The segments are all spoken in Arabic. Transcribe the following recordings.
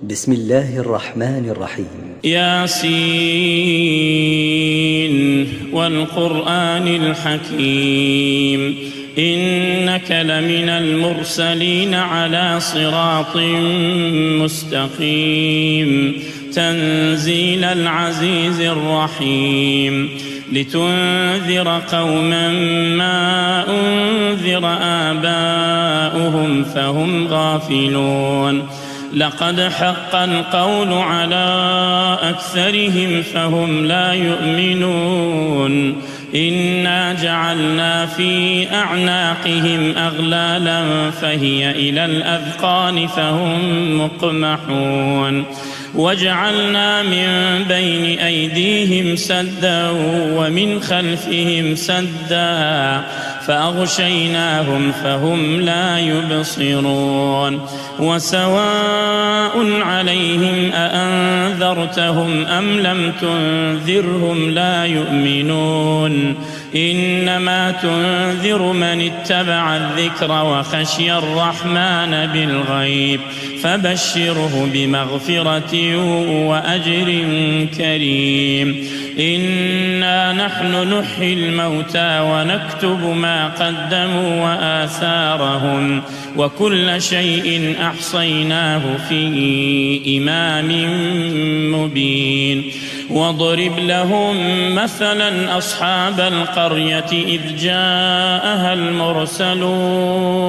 بسم الله الرحمن الرحيم. ياسين والقرآن الحكيم إنك لمن المرسلين على صراط مستقيم تنزيل العزيز الرحيم لتنذر قوما ما أنذر آباؤهم فهم غافلون لقد حق القول على أكثرهم فهم لا يؤمنون إنا جعلنا في أعناقهم أغلالا فهي إلى الأذقان فهم مقمحون وجعلنا من بين أيديهم سدا ومن خلفهم سدا فأغشيناهم فهم لا يبصرون وسواء عليهم أأنذرتهم أم لم تنذرهم لا يؤمنون إنما تنذر من اتبع الذكر وخشي الرحمن بالغيب فبشره بمغفرة وأجر كريم إنا نحن نحيي الموتى ونكتب ما قدموا وآثارهم وكل شيء أحصيناه في إمام مبين واضرب لهم مثلا أصحاب القرية إذ جاءها المرسلون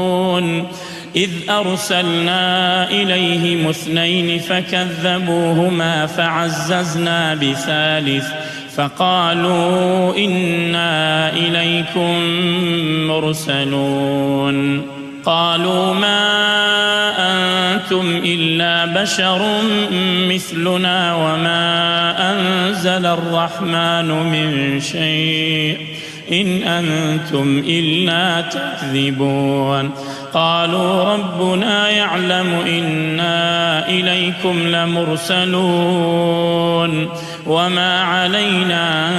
إذ أرسلنا إليهم اثنين فكذبوهما فعززنا بثالث فقالوا إنا إليكم مرسلون قالوا ما أنتم إلا بشر مثلنا وما أنزل الرحمن من شيء إن أنتم إلا تكذبون قالوا ربنا يعلم إنا إليكم لمرسلون وما علينا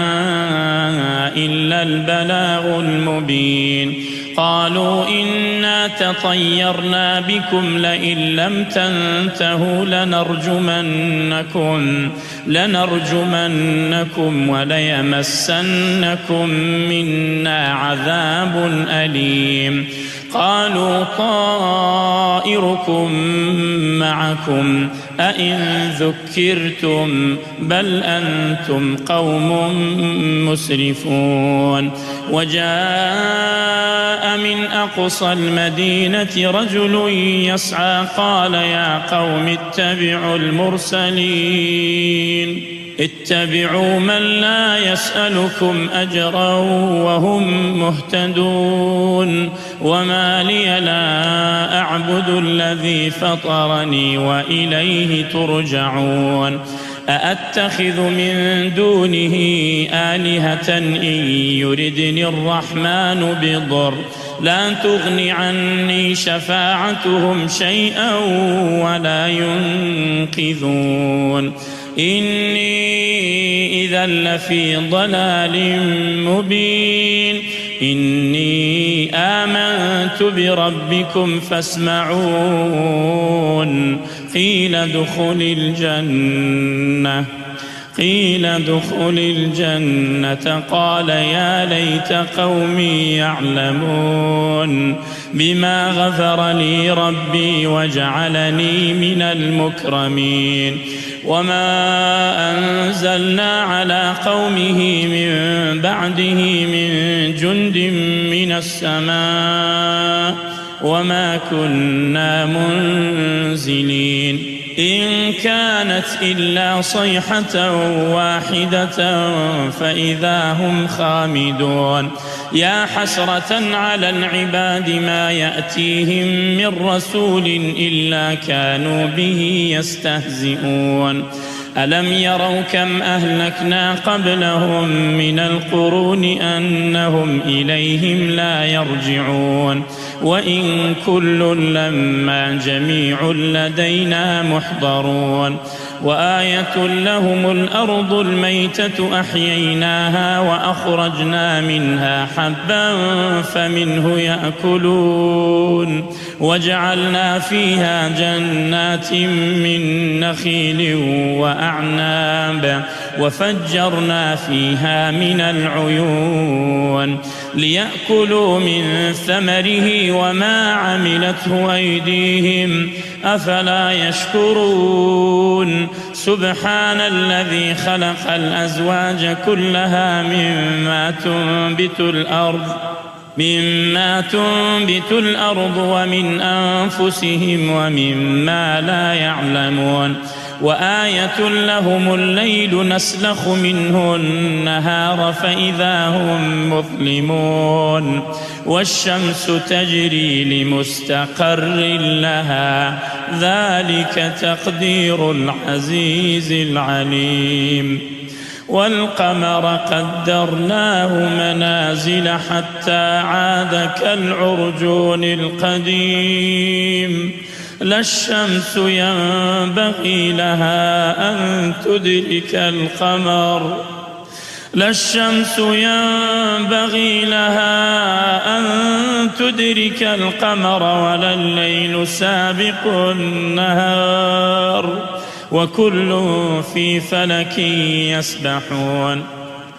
إلا البلاغ المبين قالوا إنا تطيرنا بكم لئن لم تنتهوا لنرجمنكم وليمسنكم منا عذاب أليم قالوا طائركم معكم أئن ذكرتم بل أنتم قوم مسرفون وجاء من أقصى المدينة رجل يسعى قال يا قوم اتبعوا اتبعوا من لا يسألكم أجرا وهم مهتدون وما لي لا أعبد الذي فطرني وإليه ترجعون أأتخذ من دونه آلهة إن يردني الرحمن بضر لا تغن عني شفاعتهم شيئا ولا ينقذون إني إذا لفي ضلال مبين إني آمنت بربكم فاسمعون قيل ادخل الجنة قال يا ليت قومي يعلمون بما غفر لي ربي وجعلني من المكرمين وما أنزلنا على قومه من بعده من جند من السماء وما كنا منزلين إن كانت إلا صيحة واحدة فإذا هم خامدون يا حسرة على العباد ما يأتيهم من رسول إلا كانوا به يستهزئون ألم يروا كم أهلكنا قبلهم من القرون أنهم إليهم لا يرجعون وإن كل لما جميع لدينا محضرون وآية لهم الأرض الميتة أحييناها وأخرجنا منها حبا فمنه يأكلون وجعلنا فيها جنات من نخيل وأعناب وفجرنا فيها من العيون ليأكلوا من ثمره وما عملته أيديهم أفلا يشكرون سبحان الذي خلق الأزواج كلها مما تنبت الأرض ومن أنفسهم ومما لا يعلمون وآية لهم الليل نسلخ منه النهار فإذا هم مظلمون والشمس تجري لمستقر لها ذلك تقدير العزيز العليم والقمر قدرناه منازل حتى عاد كالعرجون القديم لا الشمس ينبغي لها أن تدرك القمر ولا الليل سابق النهار وكل في فلك يسبحون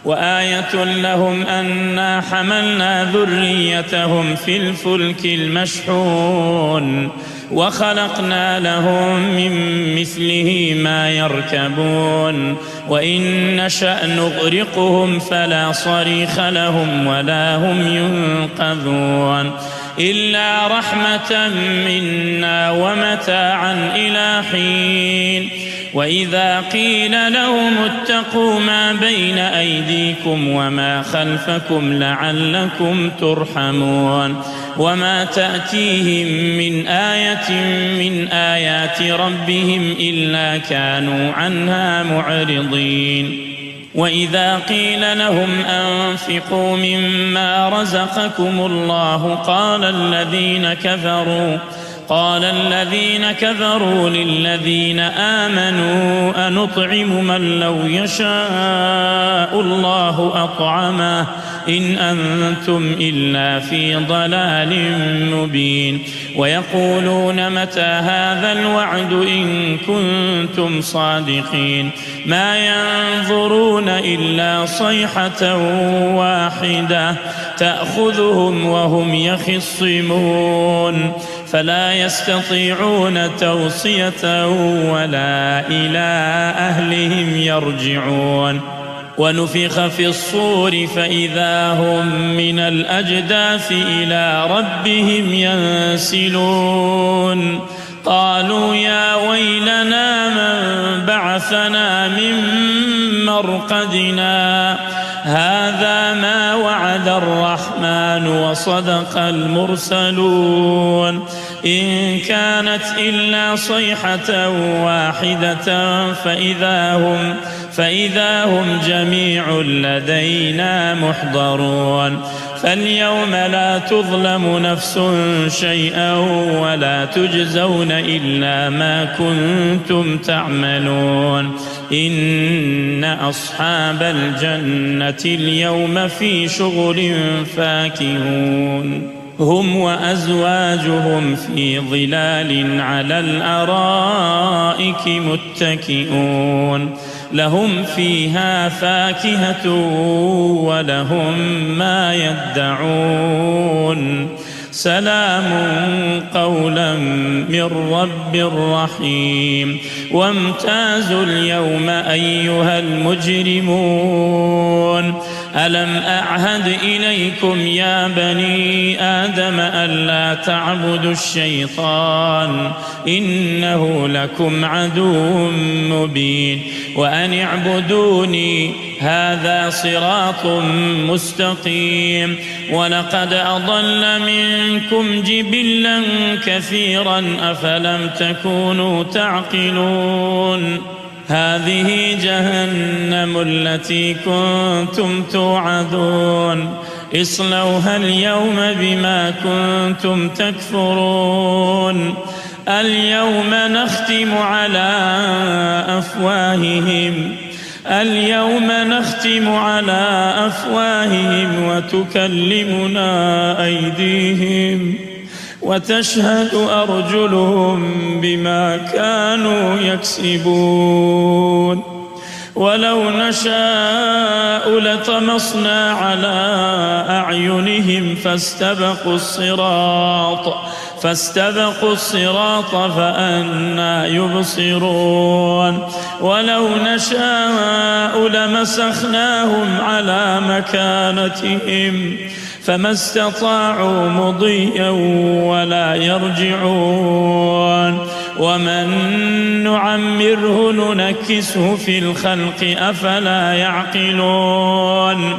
وآية لهم أنا حملنا ذريتهم في الفلك المشحون وخلقنا لهم من مثله ما يركبون وإن نشأ نغرقهم فلا صريخ لهم ولا هم ينقذون إلا رحمة منا ومتاعا إلى حين وإذا قيل لهم اتقوا ما بين أيديكم وما خلفكم لعلكم ترحمون وما تأتيهم من آية من آيات ربهم إلا كانوا عنها معرضين وإذا قيل لهم أنفقوا مما رزقكم الله قال الذين كفروا للذين آمنوا أنطعم من لو يشاء الله أطعمه إن أنتم إلا في ضلال مبين ويقولون متى هذا الوعد إن كنتم صادقين ما ينظرون إلا صيحة واحدة تأخذهم وهم يخصمون فلا يستطيعون توصية ولا إلى أهلهم يرجعون ونفخ في الصور فإذا هم من الأجداث إلى ربهم ينسلون قالوا يا ويلنا من بعثنا من مرقدنا هذا ما وعد الرحمن وصدق المرسلون إن كانت إلا صيحة واحدة فإذا هم جميع لدينا محضرون فاليوم لا تظلم نفس شيئا ولا تجزون إلا ما كنتم تعملون إن أصحاب الجنة اليوم في شغل فاكهون هم وأزواجهم في ظلال على الأرائك متكئون لهم فيها فاكهة ولهم ما يدعون سلام قولا من رب رحيم وامتازوا اليوم أيها المجرمون ألم أعهد إليكم يا بني آدم ألا تعبدوا الشيطان إنه لكم عدو مبين وأن اعبدوني هذا صراط مستقيم ولقد أضل منكم جبلا كثيرا أفلم تكونوا تعقلون هذه جهنم التي كنتم توعدون اصلوها اليوم بما كنتم تكفرون اليوم نختم على أفواههم وتكلمنا أيديهم وتشهد أرجلهم بما كانوا يكسبون ولو نشاء لطمسنا على أعينهم فاستبقوا الصراط فأنى يبصرون ولو نشاء لمسخناهم على مكانتهم فما استطاعوا مضيا ولا يرجعون ومن نعمره ننكسه في الخلق أفلا يعقلون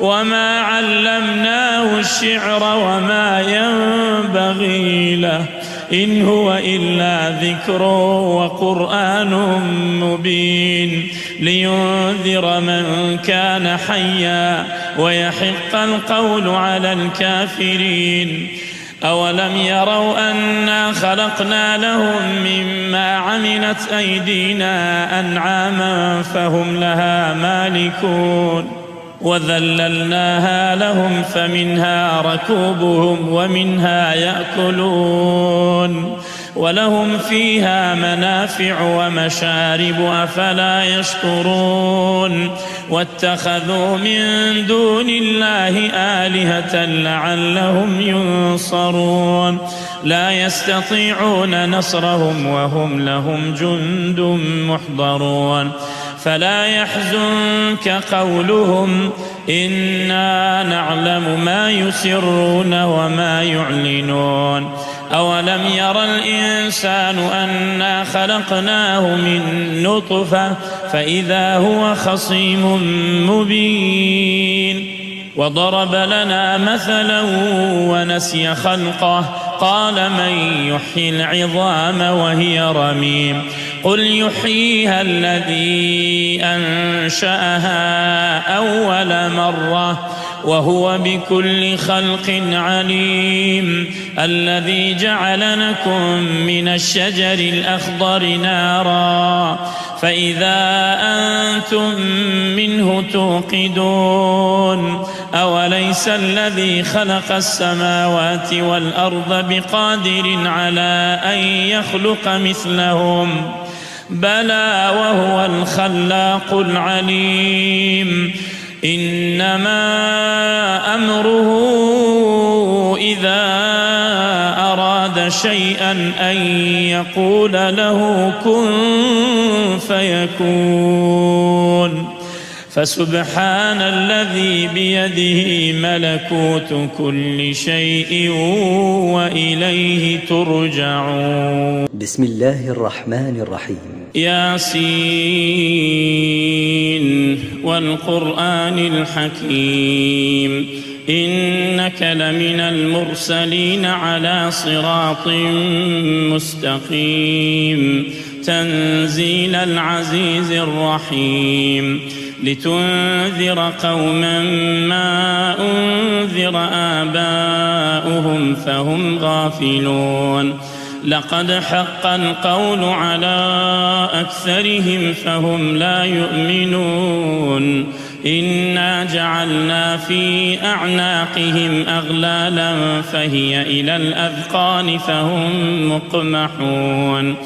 وما علمناه الشعر وما ينبغي له إن هو إلا ذكر وقرآن مبين لينذر من كان حيا ويحق القول على الكافرين أولم يروا أنا خلقنا لهم مما عملت أيدينا أنعاما فهم لها مالكون وذللناها لهم فمنها ركوبهم ومنها يأكلون ولهم فيها منافع ومشارب أفلا يشكرون واتخذوا من دون الله آلهة لعلهم ينصرون لا يستطيعون نصرهم وهم لهم جند محضرون فلا يحزنك قولهم إنا نعلم ما يسرون وما يعلنون أولم ير الإنسان أنا خلقناه من نطفة فإذا هو خصيم مبين وضرب لنا مثلا ونسي خلقه قال من يحيي العظام وهي رميم قل يحييها الذي أنشأها أول مرة وهو بكل خلق عليم الذي جعل لكم من الشجر الأخضر نارا فإذا أنتم منه توقدون أوليس الذي خلق السماوات والأرض بقادر على أن يخلق مثلهم بلى وهو الخلاق العليم إنما أمره إذا أراد شيئا أن يقول له كن فيكون فسبحان الذي بيده ملكوت كل شيء وإليه ترجعون. بسم الله الرحمن الرحيم. ياسين والقرآن الحكيم إنك لمن المرسلين على صراط مستقيم تنزيل العزيز الرحيم لتنذر قوما ما أنذر آباؤهم فهم غافلون لقد حق القول على أكثرهم فهم لا يؤمنون إنا جعلنا في أعناقهم أغلالا فهي إلى الأذقان فهم مقمحون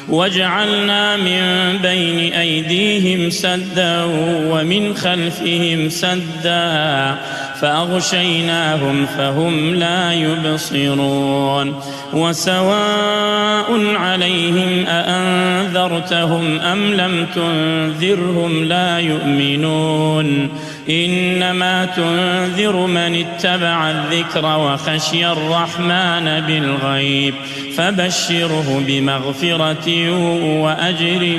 وجعلنا من بين أيديهم سدا ومن خلفهم سدا فأغشيناهم فهم لا يبصرون وسواء عليهم أأنذرتهم أم لم تنذرهم لا يؤمنون إنما تنذر من اتبع الذكر وخشي الرحمن بالغيب فبشره بمغفرة وأجر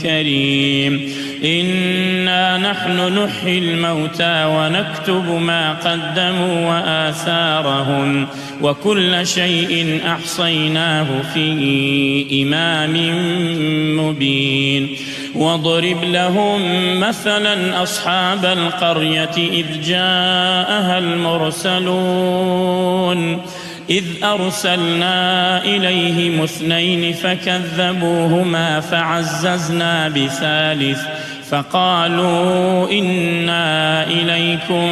كريم إنا إنا نحن نحيي الموتى ونكتب ما قدموا وآثارهم وكل شيء أحصيناه في إمام مبين واضرب لهم مثلا أصحاب القرية إذ جاءها المرسلون إذ أرسلنا إليهم 2 فكذبوهما فعززنا بثالث فقالوا إنا إليكم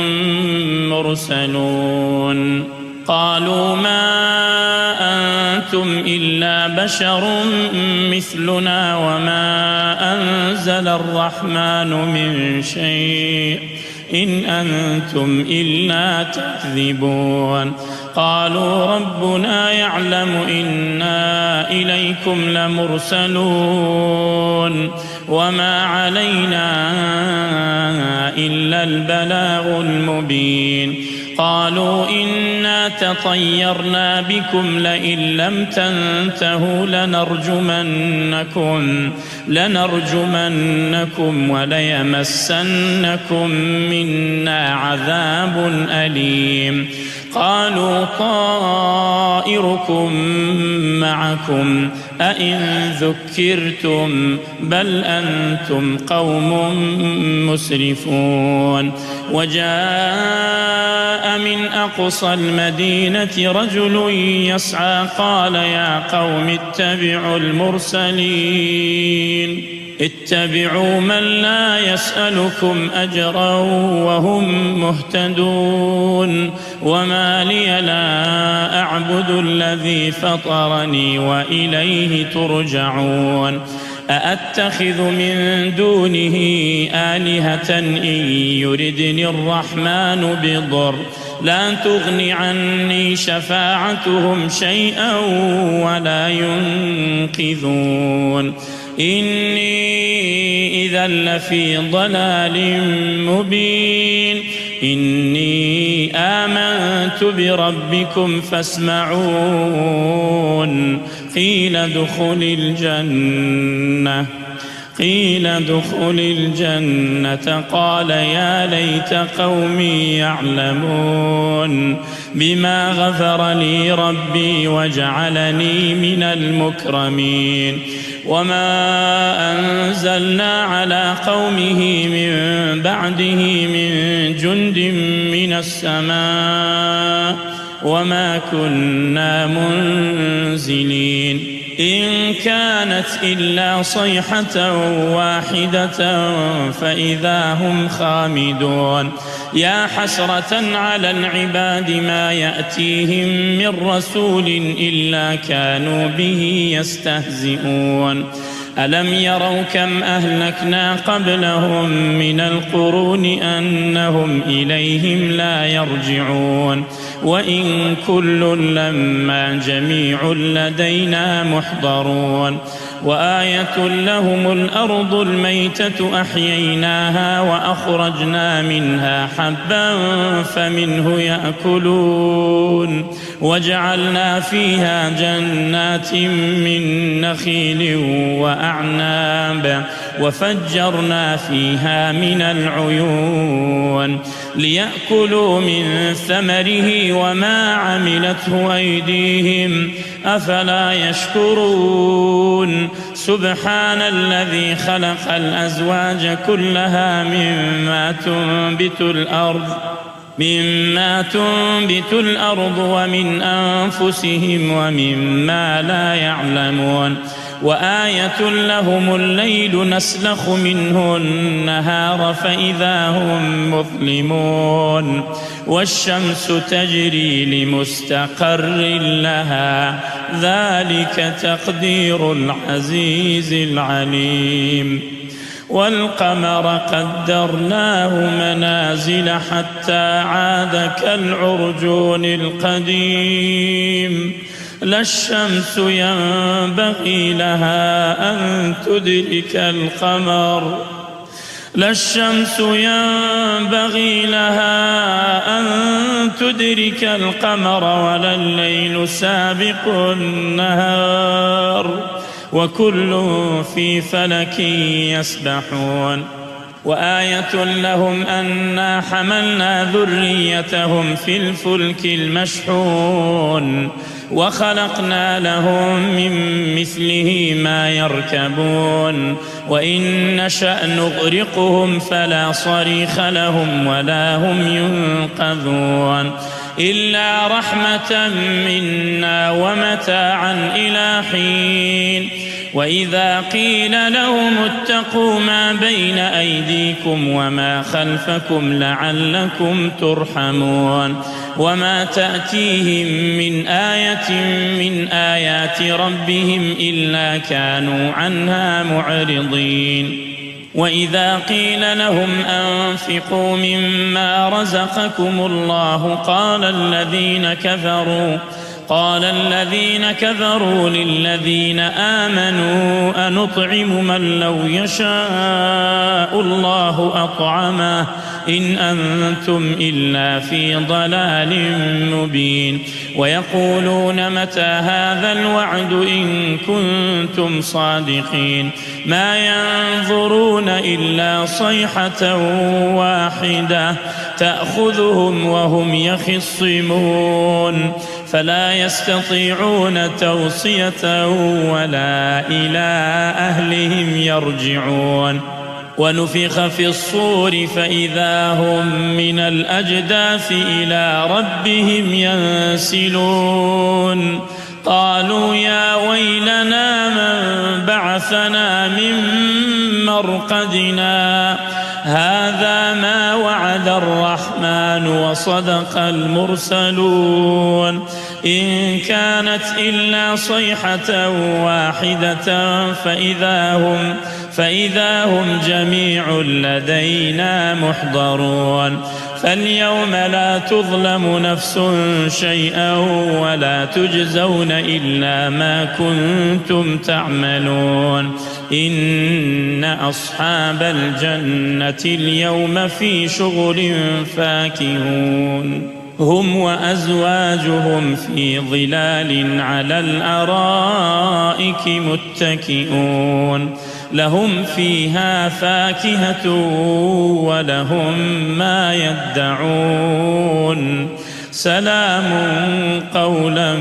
مرسلون قالوا ما أنتم إلا بشر مثلنا وما أنزل الرحمن من شيء إن أنتم إلا تكذبون قالوا ربنا يعلم إنا إليكم لمرسلون وما علينا إلا البلاغ المبين قالوا إنا تطيرنا بكم لئن لم تنتهوا لنرجمنكم وليمسنكم منا عذاب أليم قالوا طائركم معكم أئن ذكرتم بل أنتم قوم مسرفون وجاء من أقصى المدينة رجل يسعى قال يا قوم اتبعوا المرسلين اتبعوا من لا يسألكم أجرا وهم مهتدون وما لي لا أعبد الذي فطرني وإليه ترجعون أأتخذ من دونه آلهة إن يردني الرحمن بضر لا تغن عني شفاعتهم شيئا ولا ينقذون إني إذا لفي ضلال مبين إني آمنت بربكم فاسمعون قيل ادخل الجنة قال يا ليت قومي يعلمون بما غفر لي ربي وجعلني من المكرمين وما أنزلنا على قومه من بعده من جند من السماء وما كنا منزلين إن كانت إلا صيحة واحدة فإذا هم خامدون يا حسرة على العباد ما يأتيهم من رسول إلا كانوا به يستهزئون ألم يروا كم أهلكنا قبلهم من القرون أنهم إليهم لا يرجعون وإن كل لما جميع لدينا محضرون وآية لهم الأرض الميتة أحييناها وأخرجنا منها حبا فمنه يأكلون وجعلنا فيها جنات من نخيل وأعناب وفجرنا فيها من العيون ليأكلوا من ثمره وما عملته أيديهم أفلا يشكرون سبحان الذي خلق الأزواج كلها مما تنبت الأرض ومن أنفسهم ومما لا يعلمون وآية لهم الليل نسلخ منه النهار فإذا هم مظلمون والشمس تجري لمستقر لها ذلك تقدير العزيز العليم والقمر قدرناه منازل حتى عاد كالعرجون القديم لا الشمس ينبغي لها أن تدرك القمر ولا الليل سابق النهار وكل في فلك يسبحون وآية لهم أنا حملنا ذريتهم في الفلك المشحون وخلقنا لهم من مثله ما يركبون وإن نشأ نغرقهم فلا صريخ لهم ولا هم ينقذون إلا رحمة منا ومتاعا إلى حين وإذا قيل لهم اتقوا ما بين أيديكم وما خلفكم لعلكم ترحمون وما تأتيهم من آية من آيات ربهم إلا كانوا عنها معرضين وإذا قيل لهم أنفقوا مما رزقكم الله قال الذين كفروا للذين آمنوا أنطعم من لو يشاء الله أطعمه إن أنتم إلا في ضلال مبين ويقولون متى هذا الوعد إن كنتم صادقين ما ينظرون إلا صيحة واحدة تأخذهم وهم يخصمون فلا يستطيعون توصية ولا إلى أهلهم يرجعون ونفخ في الصور فإذا هم من الأجداث إلى ربهم ينسلون قالوا يا ويلنا من بعثنا من مرقدنا هذا ما وعد الرحمن وصدق المرسلون إن كانت إلا صيحة واحدة فإذا هم جميع لدينا محضرون فاليوم لا تظلم نفس شيئا ولا تجزون إلا ما كنتم تعملون إن أصحاب الجنة اليوم في شغل فاكهون هم وأزواجهم في ظلال على الأرائك متكئون لهم فيها فاكهة ولهم ما يدعون سلام قولا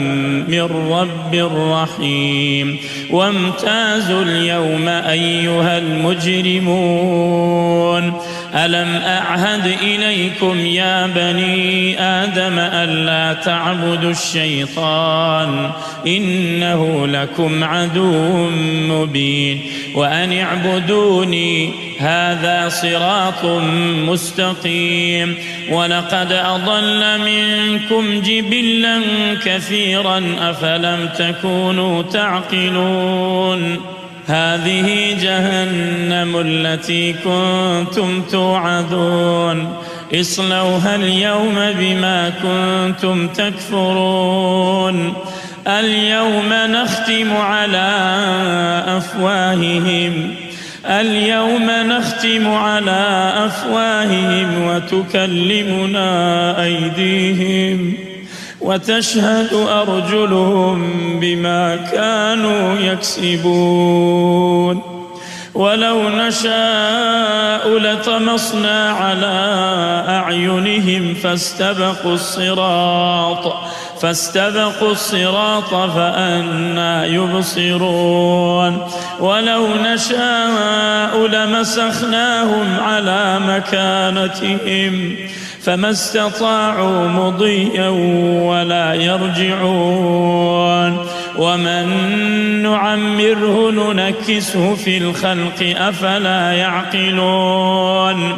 من رب رحيم وامتازوا اليوم أيها المجرمون ألم أعهد إليكم يا بني آدم ألا تعبدوا الشيطان إنه لكم عدو مبين وأن اعبدوني هذا صراط مستقيم ولقد أضل منكم جبلا كثيرا أفلم تكونوا تعقلون هذه جهنم التي كنتم توعدون اصلوها اليوم بما كنتم تكفرون اليوم نختم على أفواههم وتكلمنا أيديهم وتشهد أرجلهم بما كانوا يكسبون ولو نشاء لطمسنا على أعينهم فاستبقوا الصراط فأنى يبصرون ولو نشاء لمسخناهم على مكانتهم فما استطاعوا مضيا ولا يرجعون ومن نعمره ننكسه في الخلق أفلا يعقلون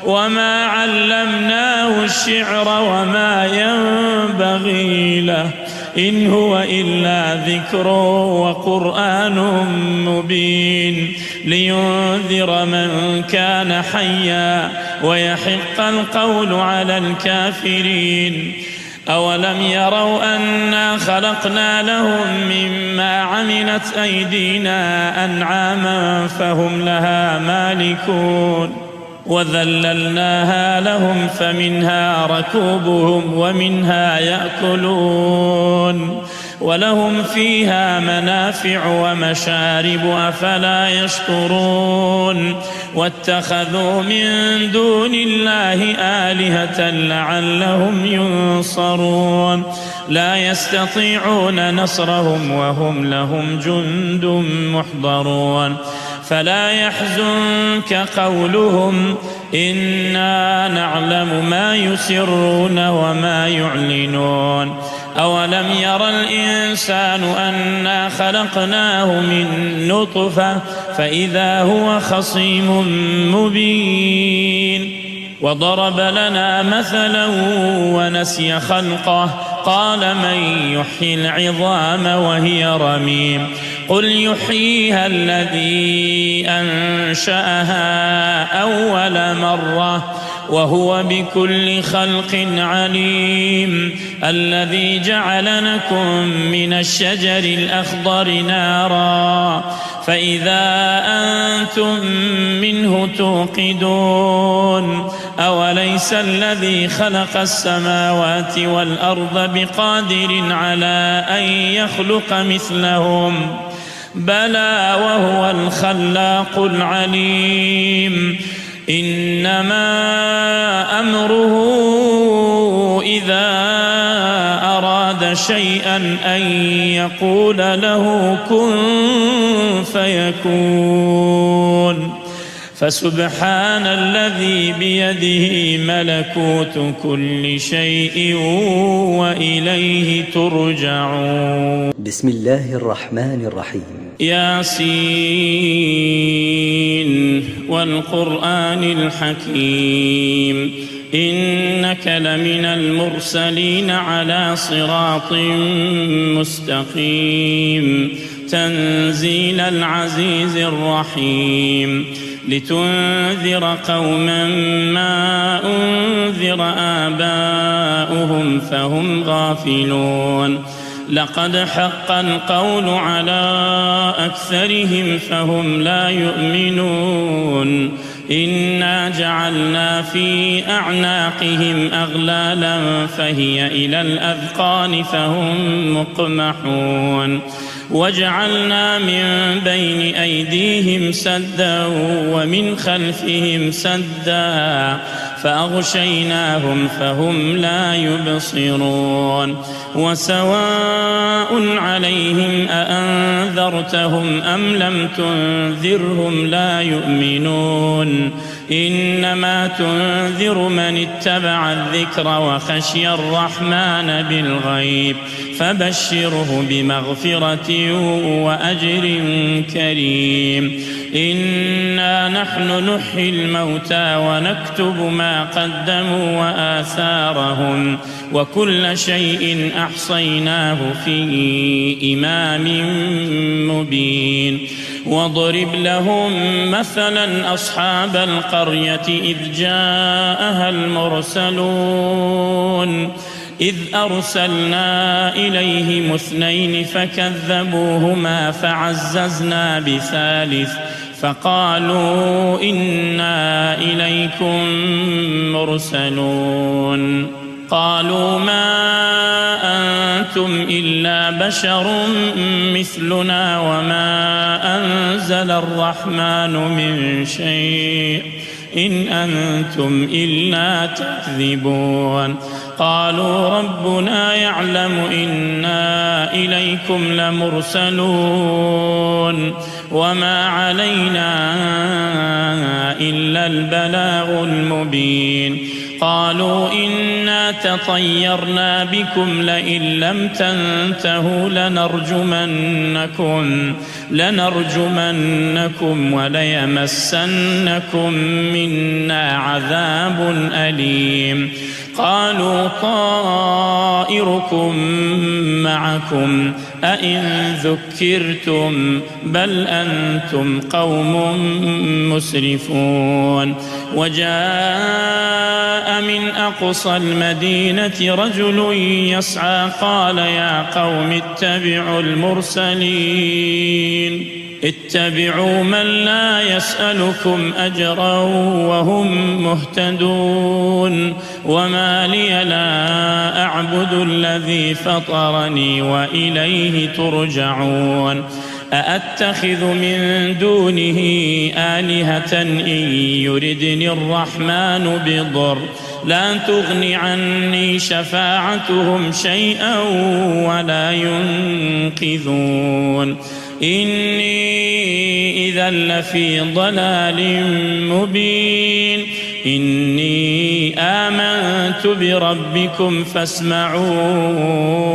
وما علمناه الشعر وما ينبغي له إن هو إلا ذكر وقرآن مبين لينذر من كان حيا ويحق القول على الكافرين أولم يروا أنا خلقنا لهم مما عملت أيدينا أنعاما فهم لها مالكون وذللناها لهم فمنها ركوبهم ومنها يأكلون ولهم فيها منافع ومشارب أفلا يشكرون واتخذوا من دون الله آلهة لعلهم ينصرون لا يستطيعون نصرهم وهم لهم جند محضرون فلا يحزنك قولهم إنا نعلم ما يسرون وما يعلنون أولم ير الإنسان أنا خلقناه من نطفة فإذا هو خصيم مبين وضرب لنا مثلا ونسي خلقه قال من يحيي العظام وهي رميم قل يحييها الذي أنشأها أول مرة وهو بكل خلق عليم الذي جعل لكم من الشجر الأخضر نارا فإذا أنتم منه توقدون أوليس الذي خلق السماوات والأرض بقادر على أن يخلق مثلهم بلى وهو الخلاق العليم إنما أمره إذا أراد شيئا أن يقول له كن فيكون فسبحان الذي بيده ملكوت كل شيء وإليه ترجعون. بسم الله الرحمن الرحيم. ياسين والقرآن الحكيم إنك لمن المرسلين على صراط مستقيم تنزيل العزيز الرحيم لتنذر قوما ما أنذر آباؤهم فهم غافلون لقد حق القول على أكثرهم فهم لا يؤمنون إنا جعلنا في أعناقهم أغلالا فهي إلى الأذقان فهم مقمحون وجعلنا من بين أيديهم سدا ومن خلفهم سدا فأغشيناهم فهم لا يبصرون وسواء عليهم أأنذرتهم أم لم تنذرهم لا يؤمنون إنما تنذر من اتبع الذكر وخشي الرحمن بالغيب فبشره بمغفرة وأجر كريم إنا نحن نحيي الموتى ونكتب ما قدموا وآثارهم وكل شيء أحصيناه في إمام مبين واضرب لهم مثلا أصحاب القرية إذ جاءها المرسلون إذ أرسلنا إليهم اثنين فكذبوهما فعززنا بثالث فقالوا إنا إليكم مرسلون قالوا ما أنتم إلا بشر مثلنا وما أنزل الرحمن من شيء إن أنتم إلا تكذبون قالوا ربنا يعلم إنا إليكم لمرسلون وما علينا إلا البلاغ المبين قالوا إنا تطيرنا بكم لئن لم تنتهوا لنرجمنكم وليمسنكم منا عذاب أليم قالوا طائركم معكم أئن ذكرتم بل أنتم قوم مسرفون وجاء من أقصى المدينة رجل يسعى قال يا قوم اتبعوا المرسلين اتبعوا من لا يسألكم أجرا وهم مهتدون وما لي لا أعبد الذي فطرني وإليه ترجعون أأتخذ من دونه آلهة إن يردني الرحمن بضر لا تغن عني شفاعتهم شيئا ولا ينقذون إني إذا لفي ضلال مبين إني آمنت بربكم فاسمعون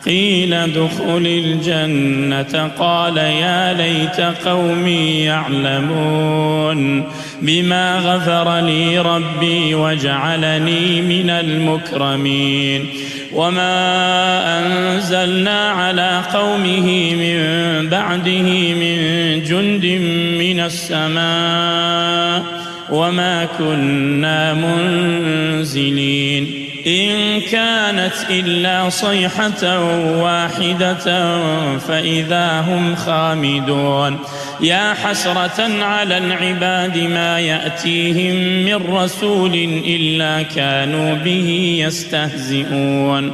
قيل ادخل الجنة قال يا ليت قومي يعلمون بما غفر لي ربي وجعلني من المكرمين وما أنزلنا على قومه من بعده من جند من السماء وما كنا منزلين إن كانت إلا صيحة واحدة فإذا هم خامدون يا حسرة على العباد ما يأتيهم من رسول إلا كانوا به يستهزئون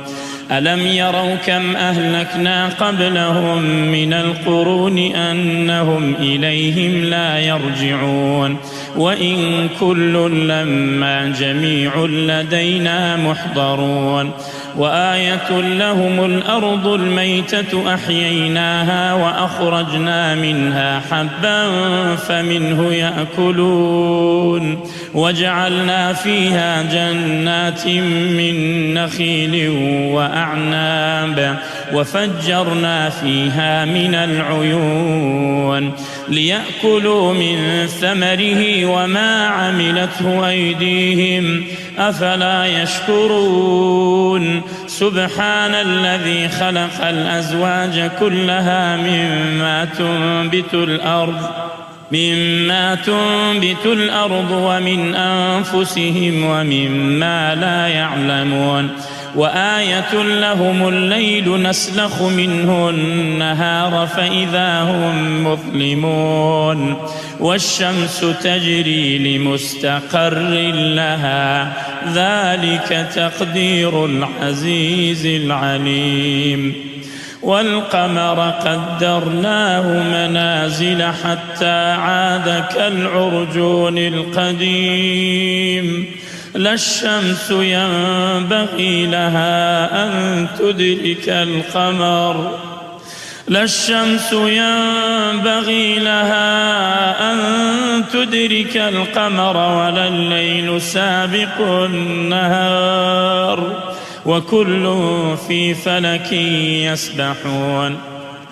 ألم يروا كم أهلكنا قبلهم من القرون أنهم إليهم لا يرجعون وإن كل لما جميع لدينا محضرون وآية لهم الأرض الميتة أحييناها وأخرجنا منها حبا فمنه يأكلون وجعلنا فيها جنات من نخيل وأعناب وفجرنا فيها من العيون ليأكلوا من ثمره وما عملته أيديهم أفلا يشكرون سبحان الذي خلق الأزواج كلها مما تنبت الأرض ومن أنفسهم ومما لا يعلمون وآية لهم الليل نسلخ منه النهار فإذا هم مظلمون والشمس تجري لمستقر لها ذلك تقدير العزيز العليم والقمر قدرناه منازل حتى عاد كالعرجون القديم لا الشمس ينبغي لها أن تدرك القمر ولا الليل سابق النهار وكل في فلك يسبحون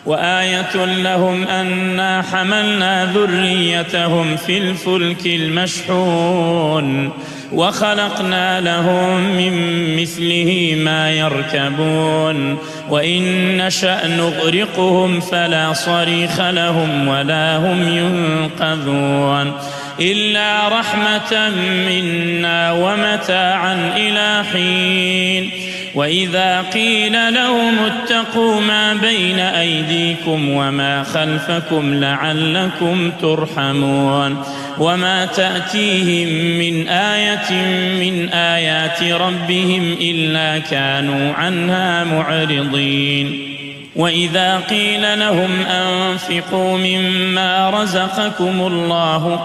وآية لهم أنا حملنا ذريتهم في الفلك المشحون وخلقنا لهم من مثله ما يركبون وإن نشأ نغرقهم فلا صريخ لهم ولا هم ينقذون إلا رحمة منا ومتاعا إلى حين وإذا قيل لهم اتقوا ما بين أيديكم وما خلفكم لعلكم ترحمون وما تأتيهم من آية من آيات ربهم إلا كانوا عنها معرضين وإذا قيل لهم أنفقوا مما رزقكم الله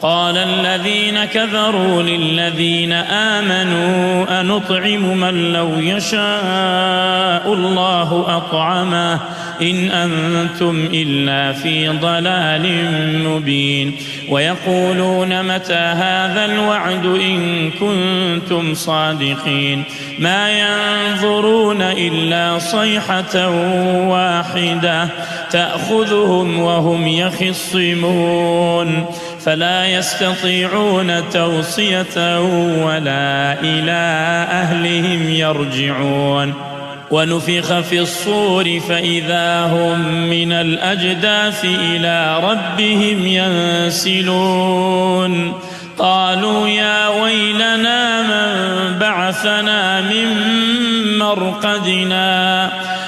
قال الذين كفروا للذين آمنوا أنطعم من لو يشاء الله أطعمه إن أنتم إلا في ضلال مبين ويقولون متى هذا الوعد إن كنتم صادقين ما ينظرون إلا صيحة واحدة تأخذهم وهم يخصمون فلا يستطيعون توصية ولا إلى أهلهم يرجعون ونفخ في الصور فإذا هم من الأجداث إلى ربهم ينسلون قالوا يا ويلنا من بعثنا من مرقدنا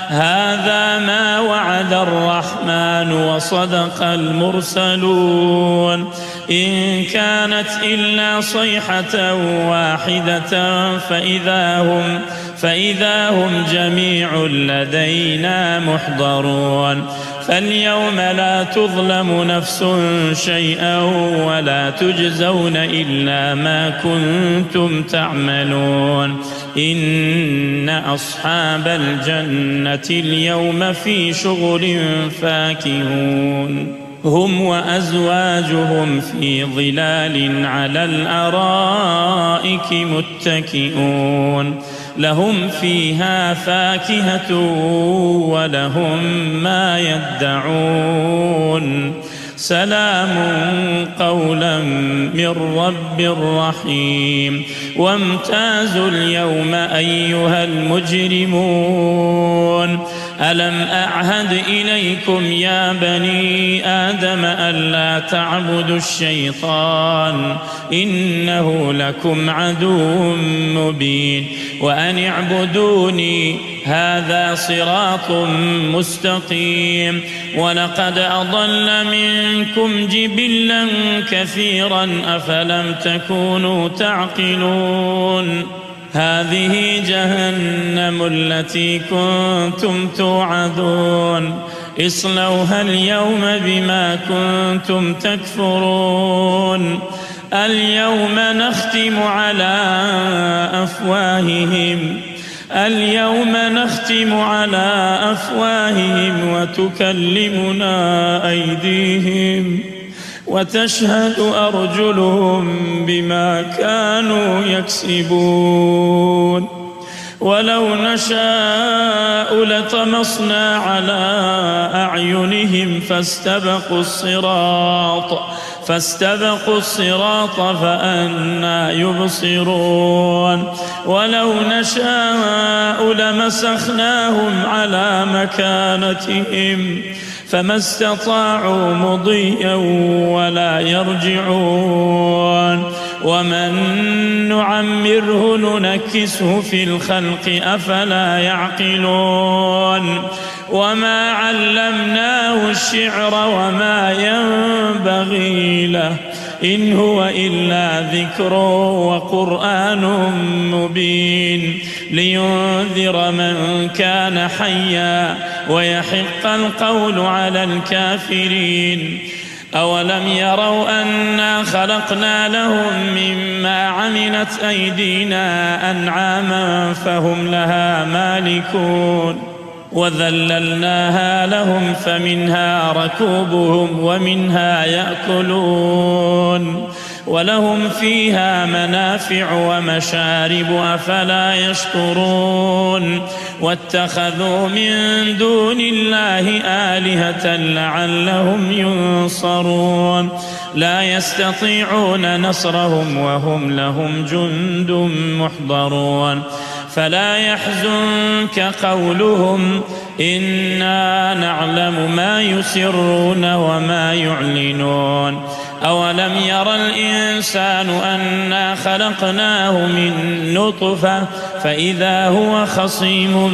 هذا ما وعد الرحمن وصدق المرسلون إن كانت إلا صيحة واحدة فإذا هم جميع لدينا محضرون فاليوم لا تظلم نفس شيئا ولا تجزون إلا ما كنتم تعملون إن أصحاب الجنة اليوم في شغل فاكهون هم وأزواجهم في ظلال على الأرائك متكئون لهم فيها فاكهة ولهم ما يدعون سلام قولا من رب رحيم وامتازوا اليوم أيها المجرمون ألم أعهد إليكم يا بني آدم ألا تعبدوا الشيطان إنه لكم عدو مبين وأن اعبدوني هذا صراط مستقيم ولقد أضل منكم جبلا كثيرا أفلم تكونوا تعقلون هذه جهنم التي كنتم توعدون اصلوها اليوم بما كنتم تكفرون اليوم نختم على أفواههم وتكلمنا أيديهم وتشهد أرجلهم بما كانوا يكسبون ولو نشاء لطمسنا على أعينهم فاستبقوا الصراط فأنى يبصرون ولو نشاء لمسخناهم على مكانتهم فما استطاعوا مضيا ولا يرجعون ومن نعمره ننكسه في الخلق أفلا يعقلون وما علمناه الشعر وما ينبغي له إن هو إلا ذكر وقرآن مبين لينذر من كان حيا ويحق القول على الكافرين أولم يروا أنا خلقنا لهم مما عملت أيدينا أنعاما فهم لها مالكون وذللناها لهم فمنها ركوبهم ومنها يأكلون ولهم فيها منافع ومشارب أفلا يشكرون واتخذوا من دون الله آلهة لعلهم ينصرون لا يستطيعون نصرهم وهم لهم جند محضرون فلا يحزنك قولهم إنا نعلم ما يسرون وما يعلنون أولم ير الإنسان أنا خلقناه من نطفة فإذا هو خصيم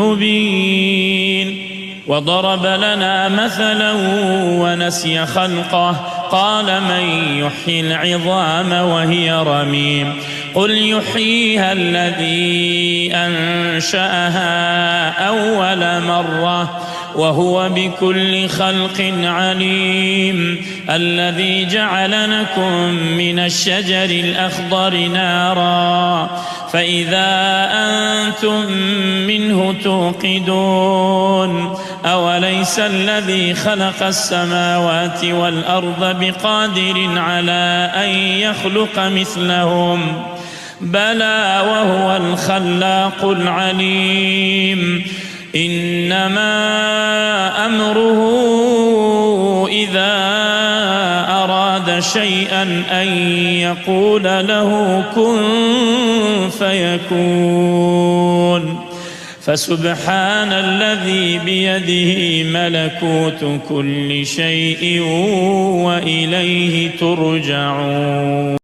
مبين وضرب لنا مثلا ونسي خلقه قال من يحيي العظام وهي رميم قل يحييها الذي أنشأها أول مرة وهو بكل خلق عليم الذي جعل لكم من الشجر الأخضر نارا فإذا أنتم منه توقدون أوليس الذي خلق السماوات والأرض بقادر على أن يخلق مثلهم بلى وهو الخلاق العليم إنما أمره إذا أراد شيئا أن يقول له كن فيكون فسبحان الذي بيده ملكوت كل شيء وإليه ترجعون.